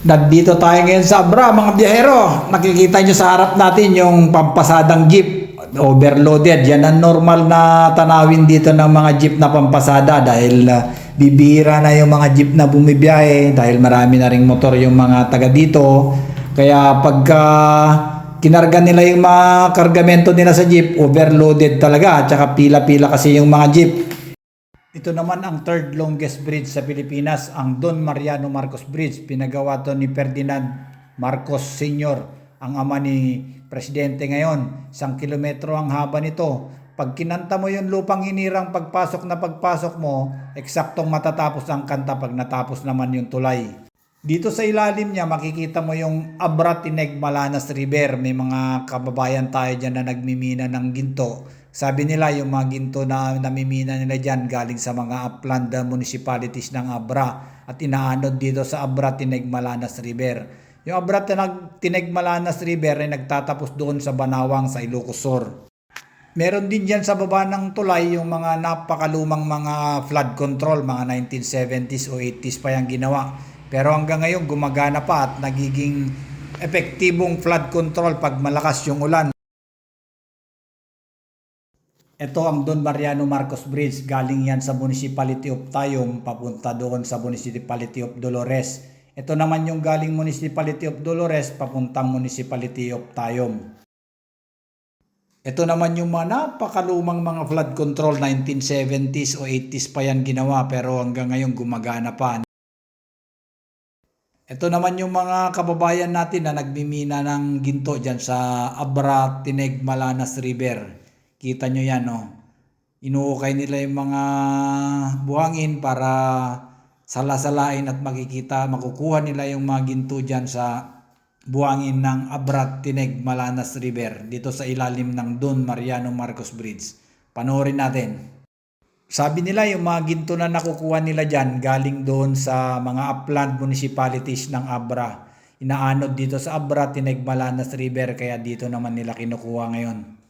Nandito tayo ngayon sa Abra, mga biyahero. Nakikita nyo sa harap natin yung pampasadang jeep. Overloaded. Yan ang normal na tanawin dito ng mga jeep na pampasada dahil bibira na yung mga jeep na bumibiyahe dahil marami na ring motor yung mga taga dito. Kaya pagka kinarga nila yung mga kargamento nila sa jeep, overloaded talaga. At saka pila-pila kasi yung mga jeep. Ito naman ang third longest bridge sa Pilipinas, ang Don Mariano Marcos Bridge. Pinagawa to ni Ferdinand Marcos Sr., ang ama ni Presidente ngayon. 1 kilometro ang haba nito. Pag kinanta mo yung lupang hinirang pagpasok mo, eksaktong matatapos ang kanta pag natapos naman yung tulay. Dito sa ilalim niya makikita mo yung Abra Tineg Malanas River. May mga kababayan tayo dyan na nagmimina ng ginto. Sabi nila yung mga ginto na namimina nila dyan galing sa mga upland municipalities ng Abra at inaanod dito sa Abra Tineg Malanas River. Yung Abra Tineg Malanas River ay nagtatapos doon sa Banawang sa Ilocos Sur. Meron din dyan sa baba ng tulay yung mga napakalumang mga flood control, mga 1970s o 80s pa yung ginawa. Pero hanggang ngayon gumagana pa at nagiging epektibong flood control pag malakas yung ulan. Ito ang Don Mariano Marcos Bridge. Galing yan sa Municipality of Tayum papunta doon sa Municipality of Dolores. Ito naman yung galing Municipality of Dolores papuntang Municipality of Tayum. Ito naman yung mga napakalumang mga flood control, 1970s o 80s pa yan ginawa pero hanggang ngayon gumagana pa. Ito naman yung mga kababayan natin na nagmimina ng ginto dyan sa Abra Tineg Malanas River. Kita nyo yan, no? Inuukay nila yung mga buhangin para salasalain at makukuha nila yung mga ginto dyan sa buhangin ng Abra Tineg Malanas River dito sa ilalim ng Don Mariano Marcos Bridge. Panoorin natin. Sabi nila yung mga ginto na nakukuha nila dyan galing doon sa mga upland municipalities ng Abra. Inaanod dito sa Abra Tineg Malanas River kaya dito naman nila kinukuha ngayon.